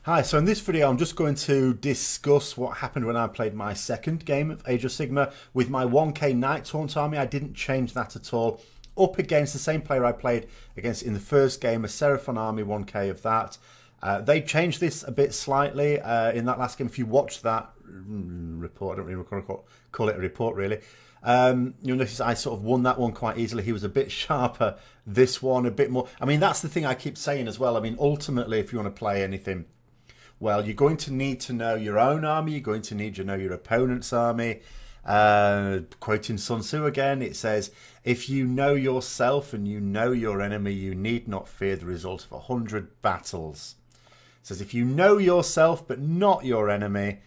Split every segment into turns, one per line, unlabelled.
Hi, so in this video I'm just going to discuss what happened when I played my second game of Age of Sigmar with my 1k Nighthaunt army. I didn't change that at all. Up against the same player I played against in the first game, a Seraphon army, 1k of that. They changed this a bit slightly in that last game. If you watch that report, I don't really call it a report really. You'll notice I sort of won that one quite easily. He was a bit sharper, this one a bit more. I mean, that's the thing I keep saying as well. I mean, ultimately, if you want to play anything, well, you're going to need to know your own army. You're going to need to know your opponent's army. Quoting Sun Tzu again, it says, if you know yourself and you know your enemy, you need not fear the result of 100 battles. It says, if you know yourself but not your enemy,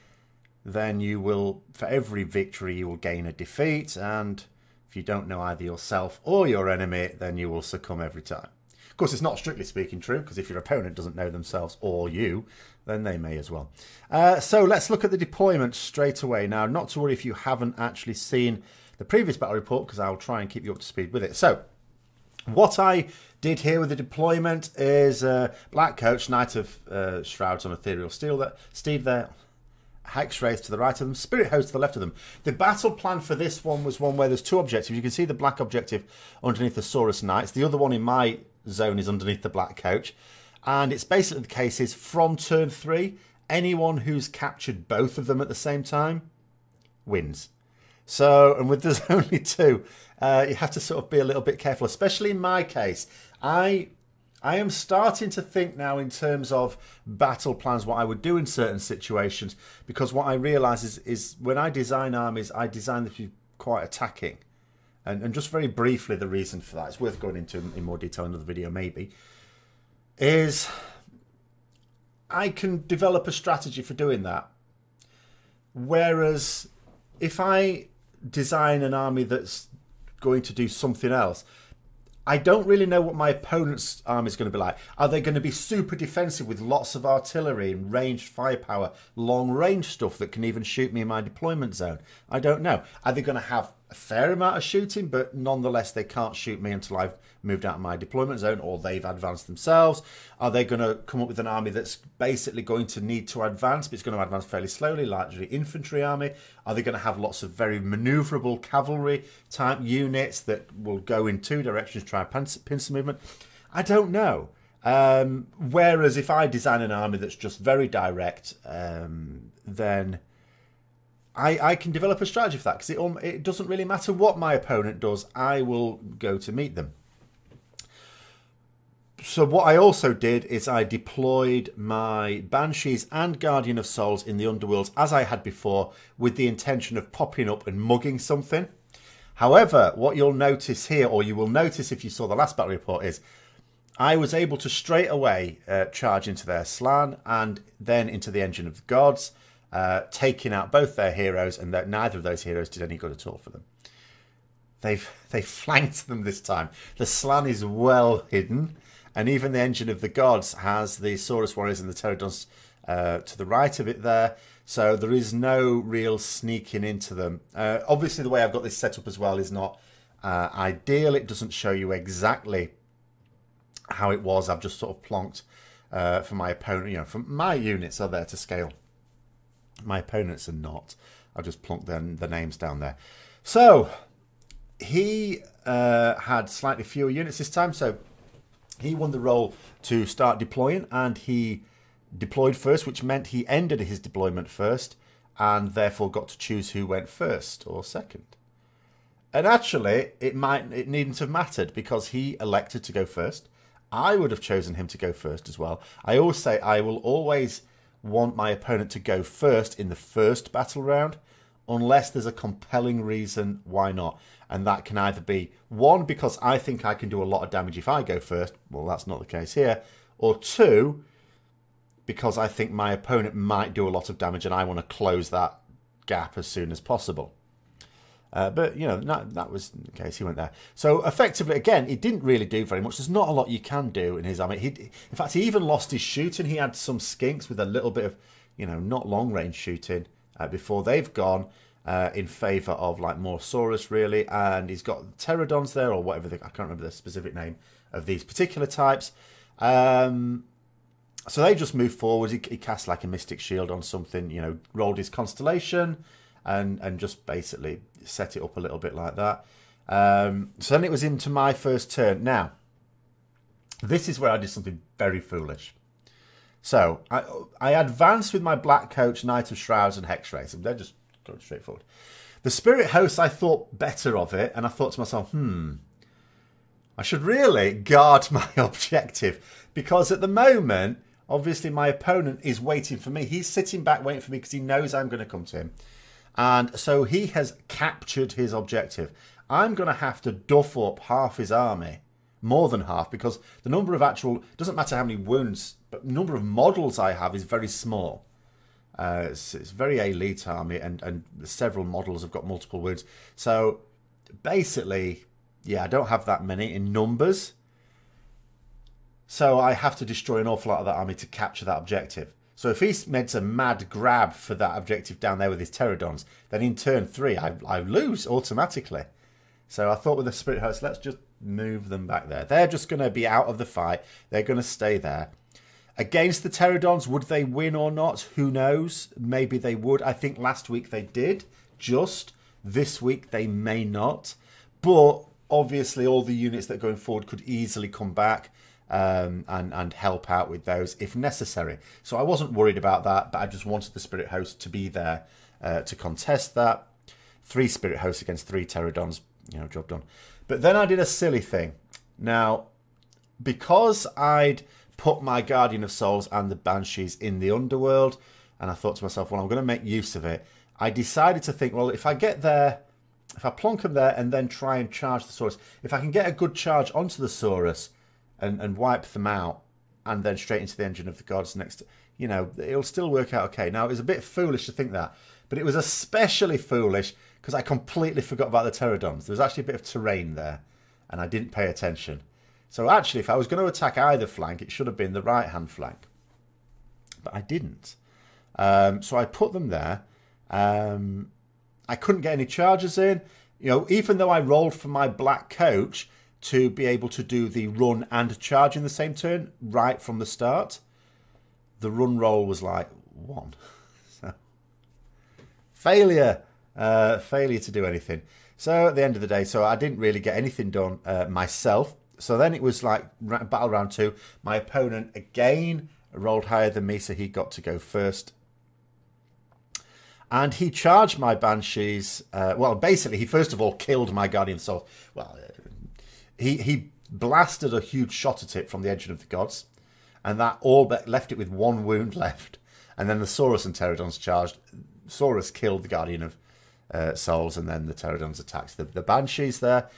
then you will, for every victory, you will gain a defeat. And if you don't know either yourself or your enemy, then you will succumb every time. Of course, it's not strictly speaking true, because if your opponent doesn't know themselves or you, then they may as well. So let's look at the deployment straight away. Now, not to worry if you haven't actually seen the previous battle report, because I'll try and keep you up to speed with it. So, what I did here with the deployment is Black Coach, Knight of Shrouds on Ethereal Steed there, Hex Wraith to the right of them, Spirit Host to the left of them. The battle plan for this one was one where there's two objectives. You can see the black objective underneath the Saurus Knights. The other one in my zone is underneath the Black Coach. And it's basically the case is from turn 3, anyone who's captured both of them at the same time wins. So, and with there's only two, you have to sort of be a little bit careful, especially in my case. I am starting to think now in terms of battle plans, what I would do in certain situations, because what I realise is when I design armies, I design them to be quite attacking. And just very briefly, the reason for that, it's worth going into in more detail in another video maybe, is I can develop a strategy for doing that. Whereas if I design an army that's going to do something else, I don't really know what my opponent's army is going to be like. Are they going to be super defensive with lots of artillery and ranged firepower, long range stuff that can even shoot me in my deployment zone? I don't know. Are they going to have a fair amount of shooting, but nonetheless they can't shoot me until I've moved out of my deployment zone or they've advanced themselves? Are they going to come up with an army that's basically going to need to advance, but it's going to advance fairly slowly, largely infantry army? Are they going to have lots of very maneuverable cavalry type units that will go in two directions, try and pincer movement? I don't know. Whereas if I design an army that's just very direct, then I can develop a strategy for that, because it doesn't really matter what my opponent does, I will go to meet them. So what I also did is I deployed my Banshees and Guardian of Souls in the Underworlds as I had before, with the intention of popping up and mugging something. However, what you'll notice here, or you will notice if you saw the last battle report, is I was able to straight away charge into their Slan and then into the Engine of the Gods, taking out both their heroes, and that neither of those heroes did any good at all for them. They flanked them this time. The Slan is well hidden, and even the Engine of the Gods has the Saurus Warriors and the Pterodons to the right of it there, so there is no real sneaking into them. Obviously the way I've got this set up as well is not ideal. It doesn't show you exactly how it was. I've just sort of plonked for my opponent. You know, for my units are there to scale. My opponents are not. I've just plunked the names down there. So he had slightly fewer units this time, so he won the role to start deploying, and he deployed first, which meant he ended his deployment first, and therefore got to choose who went first or second. And actually, it needn't have mattered, because he elected to go first. I would have chosen him to go first as well. I always say I will always want my opponent to go first in the first battle round, unless there's a compelling reason why not. And that can either be, one, because I think I can do a lot of damage if I go first. Well, that's not the case here. Or two, because I think my opponent might do a lot of damage and I want to close that gap as soon as possible. But, you know, that was the case. He went there. So, effectively, again, he didn't really do very much. There's not a lot you can do in his army. In fact, he even lost his shooting. He had some skinks with a little bit of, you know, not long-range shooting before they've gone in favour of, like, more Saurus, really. And he's got Pterodons there, or whatever. I can't remember the specific name of these particular types. So they just moved forward. He cast like a Mystic Shield on something, you know, rolled his Constellation and just basically set it up a little bit like that. So then it was into my first turn. Now, this is where I did something very foolish. So I advanced with my Black Coach, Knight of Shrouds and Hexwraiths. They're just going straight forward. The Spirit Host, I thought better of it. And I thought to myself, I should really guard my objective. Because at the moment, obviously my opponent is waiting for me. He's sitting back waiting for me because he knows I'm going to come to him. And so he has captured his objective. I'm going to have to duff up half his army. More than half, because the number of actual... doesn't matter how many wounds, but the number of models I have is very small. It's very elite army, and several models have got multiple wounds. So basically, yeah, I don't have that many in numbers. So I have to destroy an awful lot of that army to capture that objective. So if he's made a mad grab for that objective down there with his Pterodons, then in turn 3, I lose automatically. So I thought with the Spirit Host, let's just move them back there. They're just going to be out of the fight. They're going to stay there. Against the Pterodons, would they win or not? Who knows? Maybe they would. I think last week they did. Just this week they may not. But obviously all the units that are going forward could easily come back and help out with those if necessary. So I wasn't worried about that, but I just wanted the Spirit Host to be there to contest that. 3 Spirit Hosts against 3 Pterodons. You know, job done. But then I did a silly thing. Now, because I'd put my Guardian of Souls and the Banshees in the Underworld, and I thought to myself, well, I'm going to make use of it. I decided to think, well, if I get there, if I plonk them there and then try and charge the Saurus, if I can get a good charge onto the Saurus and wipe them out, and then straight into the Engine of the Gods next, you know, it'll still work out okay. Now, it was a bit foolish to think that, but it was especially foolish because I completely forgot about the Pterodons. There was actually a bit of terrain there, and I didn't pay attention. So actually, if I was going to attack either flank, it should have been the right-hand flank. But I didn't. So I put them there. I couldn't get any charges in. You know, even though I rolled for my Black Coach to be able to do the run and charge in the same turn right from the start, the run roll was like 1. So, failure. Failure to do anything. So at the end of the day, so I didn't really get anything done myself. So then it was like battle round 2. My opponent again rolled higher than me, so he got to go first. And he charged my Banshees. Well, basically, he first of all killed my Guardian of Souls. Well, he blasted a huge shot at it from the Engine of the Gods. And that all but left it with 1 wound left. And then the Saurus and Pterodons charged. Saurus killed the Guardian of Souls, and then the Pterodons attacked the Banshees there.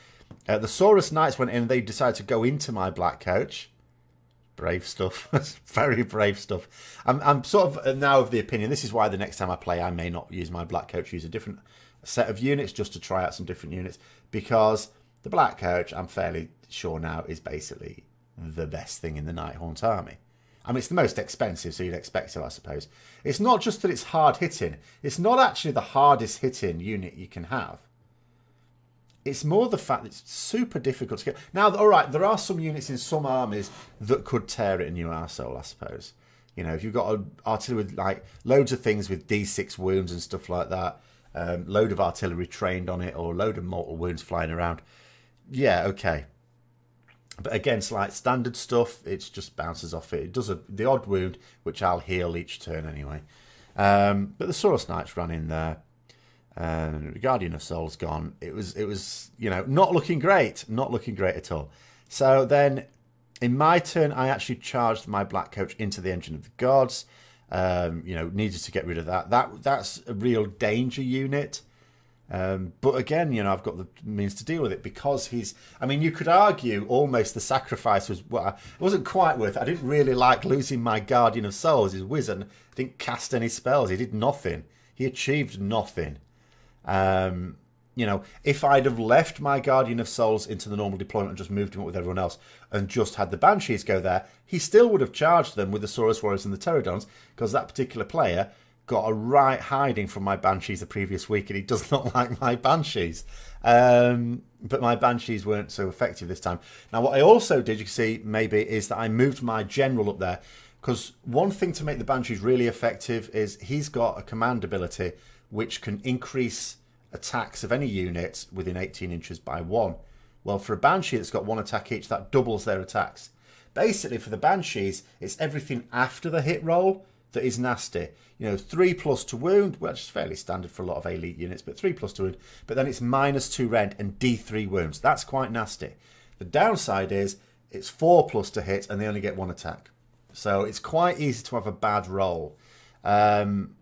The Saurus Knights went in, and they decided to go into my Black Coach. Brave stuff. Very brave stuff. I'm sort of now of the opinion, this is why the next time I play, I may not use my Black Coach, use a different set of units just to try out some different units, because the Black Coach, I'm fairly sure now, is basically the best thing in the Nighthaunt army. I mean, it's the most expensive, so you'd expect so, I suppose. It's not just that it's hard hitting. It's not actually the hardest hitting unit you can have. It's more the fact that it's super difficult to get. Now, all right, there are some units in some armies that could tear it a new arsehole, I suppose. You know, if you've got an artillery with like loads of things with D6 wounds and stuff like that, load of artillery trained on it, or a load of mortal wounds flying around. Yeah, okay. But against like standard stuff, it just bounces off it. It does the odd wound, which I'll heal each turn anyway. But the Saurus Knights ran in there. The Guardian of Souls gone. It was you know, not looking great. Not looking great at all. So then in my turn, I actually charged my Black Coach into the Engine of the Gods. You know, needed to get rid of that. That's a real danger unit. But again, you know, I've got the means to deal with it because he's... I mean, you could argue almost the sacrifice was... Well, it wasn't quite worth it. I didn't really like losing my Guardian of Souls, his wizard. Didn't cast any spells. He did nothing. He achieved nothing. You know, if I'd have left my Guardian of Souls into the normal deployment and just moved him up with everyone else and just had the Banshees go there, he still would have charged them with the Saurus Warriors and the Pterodons, because that particular player got a right hiding from my Banshees the previous week, and he does not like my Banshees. But my Banshees weren't so effective this time. Now, what I also did, you can see maybe, is that I moved my general up there. Because one thing to make the Banshees really effective is he's got a command ability which can increase attacks of any unit within 18 inches by 1. Well, for a Banshee that's got 1 attack each, that doubles their attacks. Basically, for the Banshees, it's everything after the hit roll that is nasty. You know, 3+ to wound, which is fairly standard for a lot of elite units, but 3+ to wound. But then it's -2 rend and D3 wounds. That's quite nasty. The downside is it's 4+ to hit and they only get 1 attack. So it's quite easy to have a bad roll. And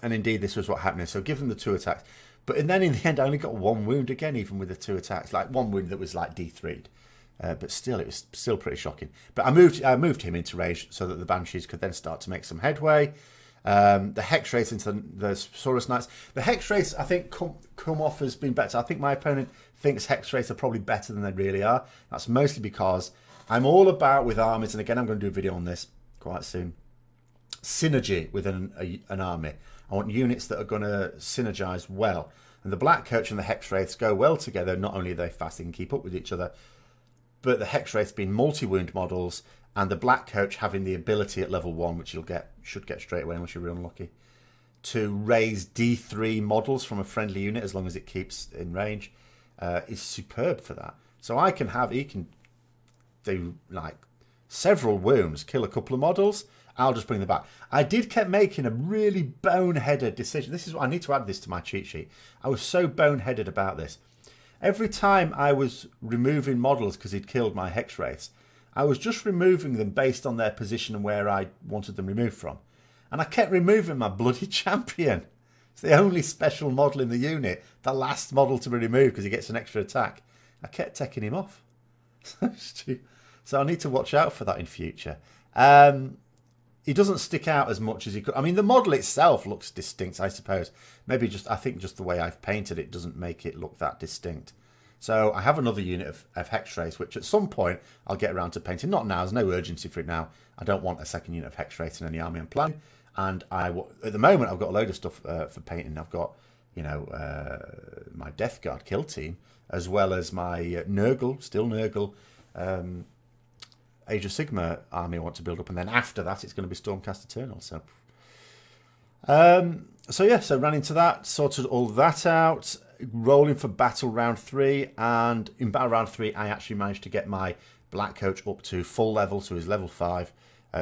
indeed, this was what happened. So give them the 2 attacks. But then in the end, I only got 1 wound again, even with the 2 attacks. Like 1 wound that was like D3'd. But still, it was still pretty shocking. But I moved him into range so that the Banshees could then start to make some headway. The Hex Wraiths into the Saurus Knights. The Hex Wraiths, I think, come off as being better. I think my opponent thinks Hex Wraiths are probably better than they really are. That's mostly because I'm all about, with armies, and again, I'm going to do a video on this quite soon, synergy with an army. I want units that are going to synergize well. And the Black Coach and the Hex Wraiths go well together. Not only are they fast, they can keep up with each other, but the Hex Wraiths being multi-wound models, and the Black Coach having the ability at level 1, which should get straight away unless you're real unlucky, to raise D3 models from a friendly unit as long as it keeps in range, is superb for that. So he can do like several wounds, kill a couple of models. I'll just bring them back. I kept making a really boneheaded decision. This is what I need to add this to my cheat sheet. I was so boneheaded about this. Every time I was removing models because he'd killed my Hex Wraiths, I was just removing them based on their position and where I wanted them removed from. And I kept removing my bloody champion. It's the only special model in the unit, the last model to be removed because he gets an extra attack. I kept taking him off. So I need to watch out for that in future. He doesn't stick out as much as he could. I mean, the model itself looks distinct, I suppose. Maybe I think just the way I've painted it doesn't make it look that distinct. So I have another unit of Hex Wraiths, which at some point I'll get around to painting. Not now, there's no urgency for it now. I don't want a second unit of Hex Wraiths in any army I'm planning. And at the moment, I've got a load of stuff for painting. I've got, you know, my Death Guard kill team, as well as my Nurgle, Age of Sigmar army I want to build up, and then after that it's going to be Stormcast Eternal. So ran into that, sorted all that out, rolling for battle round 3, and in battle round 3 I actually managed to get my Black Coach up to full level, so he's level 5,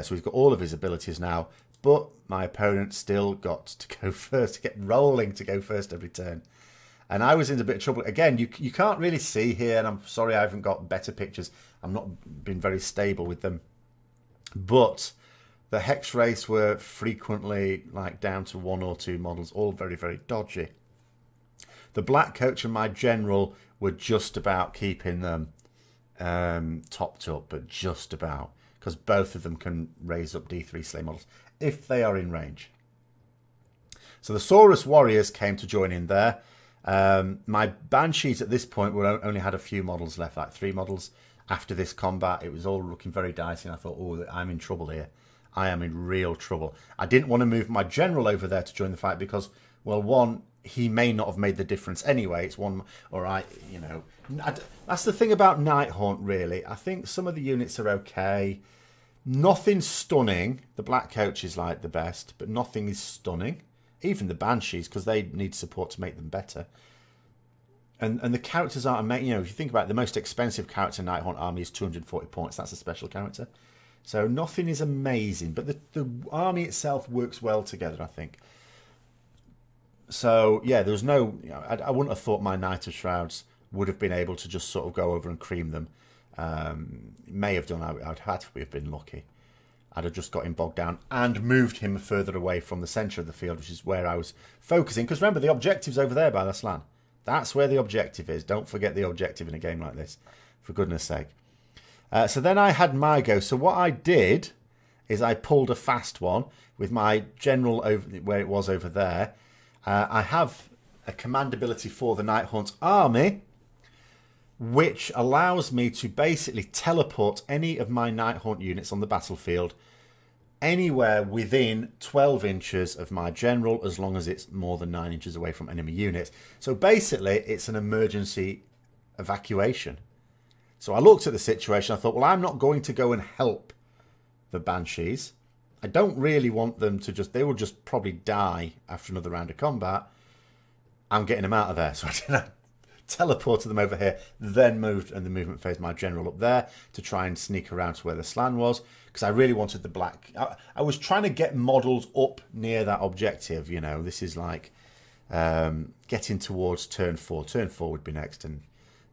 so he's got all of his abilities now, but my opponent still got to go first, to get rolling to go first every turn. And I was in a bit of trouble. Again, you can't really see here, and I'm sorry I haven't got better pictures. I've not been very stable with them. But the Hex Wraiths were frequently like down to 1 or 2 models, all very, very dodgy. The Black Coach and my General were just about keeping them topped up, but just about. Because both of them can raise up D3 Slay models if they are in range. So the Saurus Warriors came to join in there. My Banshees at this point only had a few models left, like 3 models. After this combat, it was all looking very dicey, and I thought, oh, I'm in trouble here. I am in real trouble. I didn't want to move my General over there to join the fight because, well, one, he may not have made the difference anyway. It's one, all right, you know. That's the thing about Nighthaunt, really. I think some of the units are okay. Nothing stunning. The Black Coach is like the best, but nothing is stunning. Even the Banshees, because they need support to make them better. And the characters aren't amazing. You know, if you think about it, the most expensive character in Nighthaunt army is 240 points. That's a special character. So nothing is amazing, but the army itself works well together, I think. So, yeah, there was no... You know, I wouldn't have thought my Knight of Shrouds would have been able to just sort of go over and cream them. May have done. I'd had to have been lucky. I'd have just got him bogged down and moved him further away from the centre of the field, which is where I was focusing. Because remember, the objective's over there by the Slan. That's where the objective is. Don't forget the objective in a game like this, for goodness sake. So then I had my go. So what I did is I pulled a fast one with my General over where it was over there. I have a command ability for the Nighthaunt army, which allows me to basically teleport any of my Nighthaunt units on the battlefield anywhere within 12 inches of my General, as long as it's more than 9 inches away from enemy units. So basically, it's an emergency evacuation. So I looked at the situation, I thought, well, I'm not going to go and help the Banshees. I don't really want them to just... They will just probably die after another round of combat. I'm getting them out of there. So I teleported them over here, then moved in the movement phase my general up there to try and sneak around to where the Slann was, because I really wanted the black... I was trying to get models up near that objective, you know. This is like getting towards turn 4. Turn 4 would be next, and,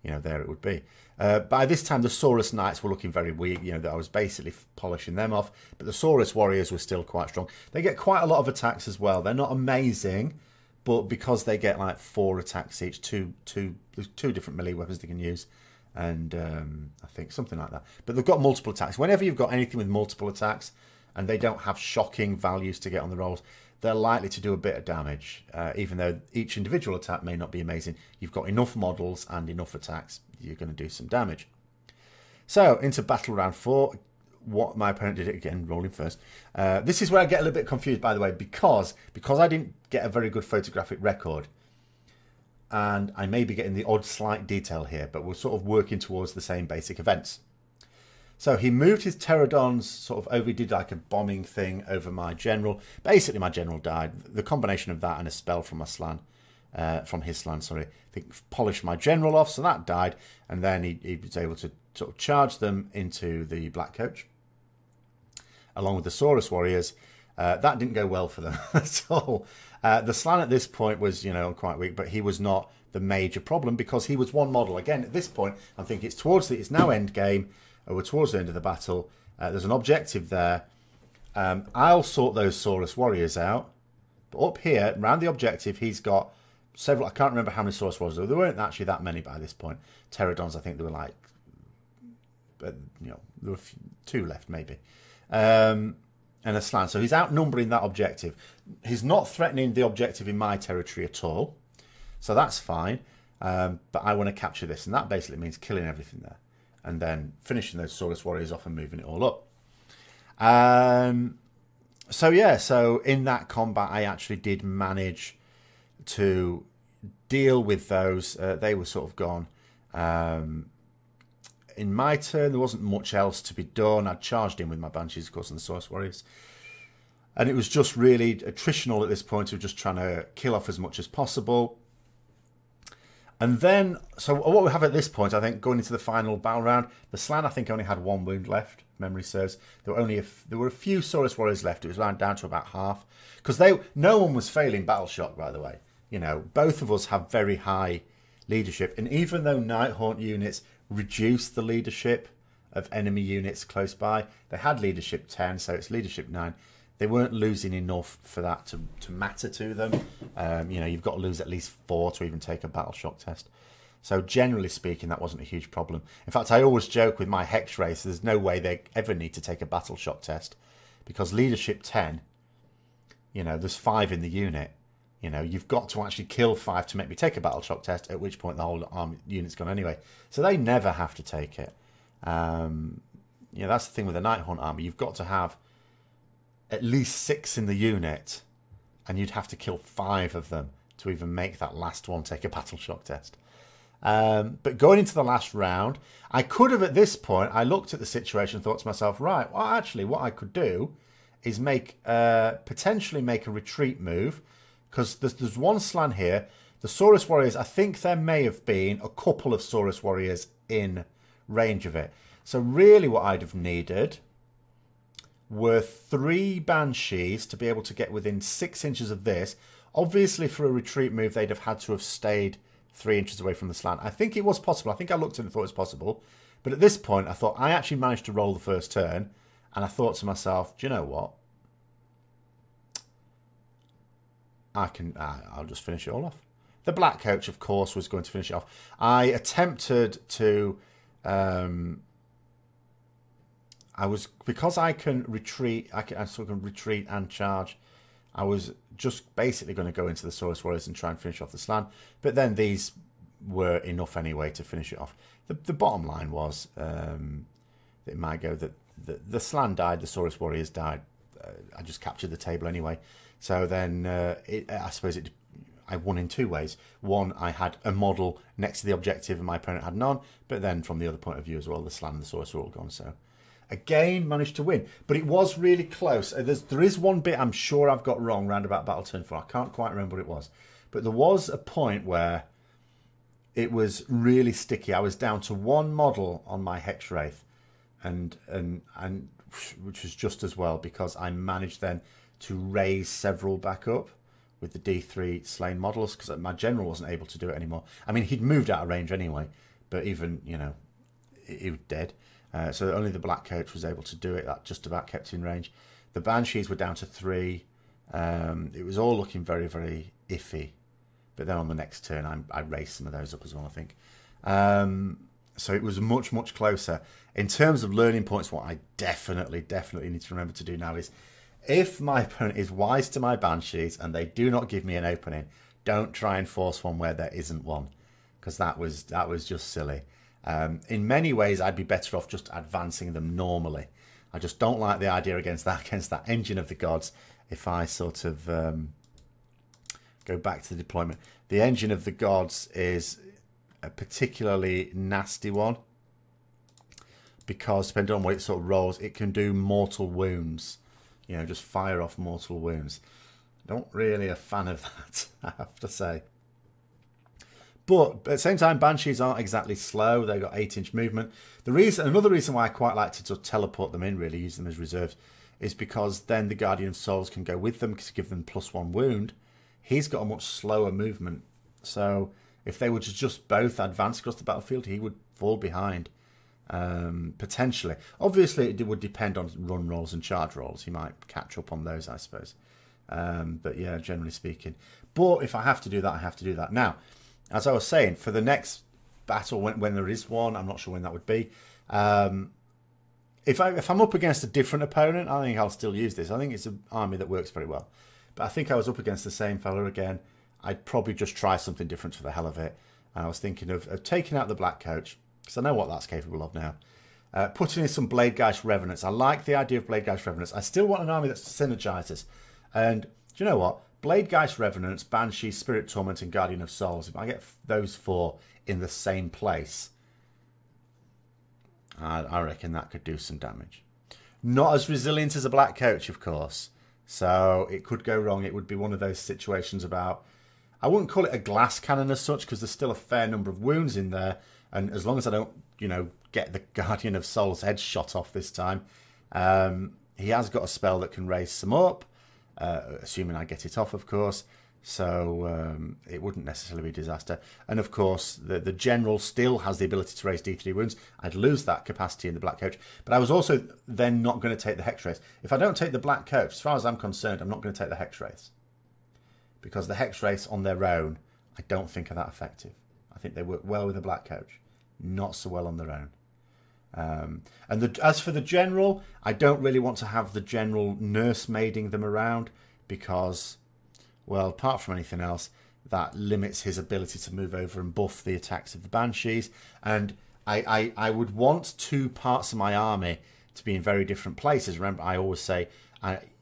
you know, there it would be. By this time, the Saurus Knights were looking very weak, you know, that I was basically polishing them off, but the Saurus Warriors were still quite strong. They get quite a lot of attacks as well. They're not amazing, but because they get like 4 attacks each, there's 2 different melee weapons they can use, and I think something like that. But they've got multiple attacks. Whenever you've got anything with multiple attacks, and they don't have shocking values to get on the rolls, they're likely to do a bit of damage, even though each individual attack may not be amazing. You've got enough models and enough attacks, you're going to do some damage. So, into battle round 4. What my opponent did it again, rolling first. This is where I get a little bit confused, by the way, because I didn't get a very good photographic record. And I may be getting the odd slight detail here, but we're sort of working towards the same basic events. So he moved his pterodons sort of over, he did like a bombing thing over my general. Basically, my general died. The combination of that and a spell from my Slann, from his Slann, sorry, I think polished my general off, so that died. And then he was able to sort of charge them into the Black Coach, along with the Saurus Warriors. That didn't go well for them at all. The Slann at this point was, you know, quite weak, but he was not the major problem because he was one model. Again, at this point, I'm thinking it's now end game. We're towards the end of the battle. There's an objective there. I'll sort those Saurus Warriors out. But up here, around the objective, he's got several... I can't remember how many Saurus Warriors there were. There weren't actually that many by this point. Pterodons, I think there were like... you know, there were 2 left, maybe. And a Slann. So he's outnumbering that objective. He's not threatening the objective in my territory at all. So that's fine. But I want to capture this. And that basically means killing everything there. And then finishing those Saurus Warriors off and moving it all up. So yeah, so in that combat, I actually did manage to deal with those. They were sort of gone. In my turn, there wasn't much else to be done. I charged in with my Banshees, of course, and the Saurus Warriors. And it was just really attritional at this point of just trying to kill off as much as possible. And then, so what we have at this point, I think, going into the final battle round, the Slann, I think, only had 1 wound left, memory serves. There were a few Saurus Warriors left. It was down to about half. Because no one was failing Battle Shock, by the way. You know, both of us have very high leadership. And even though Nighthaunt units reduce the leadership of enemy units close by, they had leadership 10, so it's leadership 9. They weren't losing enough for that to matter to them. You know, you've got to lose at least 4 to even take a Battle Shock test. So generally speaking, that wasn't a huge problem. In fact, I always joke with my Hex race, there's no way they ever need to take a Battle Shock test. Because leadership 10, you know, there's 5 in the unit. You know, you've got to actually kill 5 to make me take a Battle Shock test, at which point the whole army unit's gone anyway. So they never have to take it. You know, that's the thing with the Nighthaunt army. You've got to have at least 6 in the unit, and you'd have to kill 5 of them to even make that last one take a Battle Shock test. But going into the last round, I could have at this point, I looked at the situation and thought to myself, right, well, actually, what I could do is potentially make a retreat move, because there's 1 Slann here. The Saurus Warriors, I think there may have been a couple of Saurus Warriors in range of it. So really what I'd have needed were 3 Banshees to be able to get within 6 inches of this. Obviously, for a retreat move, they'd have had to have stayed 3 inches away from the Slann. I think it was possible. I think I looked at it and thought it was possible. But at this point, I thought I actually managed to roll the first turn. And I thought to myself, do you know what? I'll just finish it all off. The Black Coach, of course, was going to finish it off. I attempted to... because I can retreat, I sort of retreat and charge. I was just basically going to go into the Saurus Warriors and try and finish off the Slann. But then these were enough anyway to finish it off. The bottom line was that it might go that the Slann died, the Saurus Warriors died. I just captured the table anyway. So then I suppose I won in 2 ways. One, I had a model next to the objective and my opponent had none. But then from the other point of view as well, the Slann and the Saurus were all gone. So Again, managed to win. But it was really close. There is one bit I'm sure I've got wrong round about battle turn 4. I can't quite remember what it was. But there was a point where it was really sticky. I was down to one model on my Hex Wraith, and which was just as well, because I managed then to raise several back up with the D3 slain models, because my general wasn't able to do it anymore. I mean, he'd moved out of range anyway, but even, you know, he was dead. So only the black coach was able to do it. That just about kept in range. The Banshees were down to 3. It was all looking very, very iffy. But then on the next turn, I raised some of those up as well, I think. So it was much, much closer. In terms of learning points, what I definitely need to remember to do now is, if my opponent is wise to my Banshees and they do not give me an opening, don't try and force one where there isn't one, because that was just silly. In many ways, I'd be better off just advancing them normally. I just don't like the idea against that engine of the gods. If I sort of go back to the deployment, the engine of the gods is a particularly nasty one, because depending on what it sort of rolls, it can do mortal wounds. You know, just fire off mortal wounds. Not really a fan of that, I have to say. But at the same time, Banshees aren't exactly slow. They've got 8-inch movement. Another reason why I quite like to sort of teleport them in, really, use them as reserves, is because then the Guardian of Souls can go with them to give them +1 wound. He's got a much slower movement. So if they were to just both advance across the battlefield, he would fall behind. Potentially. Obviously, it would depend on run rolls and charge rolls. He might catch up on those, I suppose. But yeah, generally speaking. But if I have to do that, I have to do that. Now, as I was saying, for the next battle, when there is one, I'm not sure when that would be. If I'm up against a different opponent, I think I'll still use this. I think it's an army that works very well. But I think I was up against the same fella again. I'd probably just try something different for the hell of it. And I was thinking of taking out the black coach, because I know what that's capable of now. Putting in some Bladegeist Revenants. I like the idea of Bladegeist Revenants. I still want an army that synergizes. And do you know what? Bladegeist Revenants, Banshee, Spirit Torment, and Guardian of Souls. If I get those 4 in the same place, I reckon that could do some damage. Not as resilient as a black coach, of course. So it could go wrong. It would be one of those situations about... I wouldn't call it a glass cannon as such, because there's still a fair number of wounds in there. And as long as I don't, you know, get the Guardian of Souls head shot off this time, he has got a spell that can raise some up, assuming I get it off, of course. So it wouldn't necessarily be a disaster. And of course, the general still has the ability to raise D3 wounds. I'd lose that capacity in the black coach. But I was also then not going to take the Hex Wraiths. If I don't take the black coach, as far as I'm concerned, I'm not going to take the Hex Wraiths. Because the Hex Wraiths on their own, I don't think are that effective. I think they work well with the black coach, not so well on their own. As for the general, I don't really want to have the general nursemaiding them around, because, well, apart from anything else, that limits his ability to move over and buff the attacks of the Banshees. And I would want 2 parts of my army to be in very different places. Remember, I always say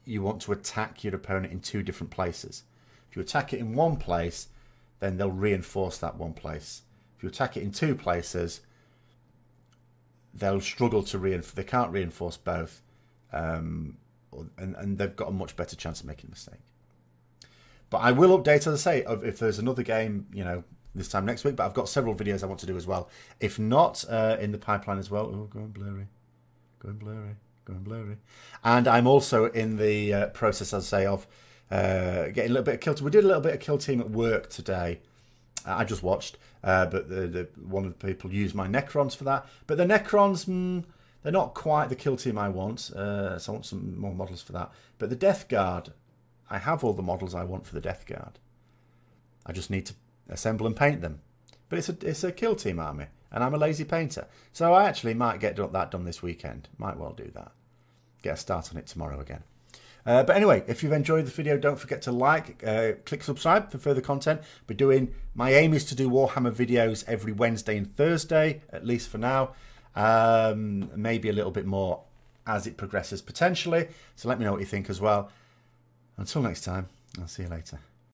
you want to attack your opponent in 2 different places. If you attack it in one place, then they'll reinforce that one place. If you attack it in 2 places, they'll struggle to reinforce. They can't reinforce both, and they've got a much better chance of making a mistake. But I will update, as I say, if there's another game, you know, this time next week. But I've got several videos I want to do as well. If not, in the pipeline as well. Oh, going blurry, going blurry, going blurry. And I'm also in the process, as I say, of getting a little bit of kill team. We did a little bit of kill team at work today. I just watched, but one of the people used my Necrons for that. But the Necrons, they're not quite the kill team I want, so I want some more models for that. But the Death Guard, I have all the models I want for the Death Guard. I just need to assemble and paint them. But it's a kill team army, and I'm a lazy painter. So I actually might get that done this weekend. Might well do that. Get a start on it tomorrow again. But anyway, if you've enjoyed the video, don't forget to like, click subscribe for further content. My aim is to do Warhammer videos every Wednesday and Thursday, at least for now. Maybe a little bit more as it progresses potentially. So let me know what you think as well. Until next time, I'll see you later.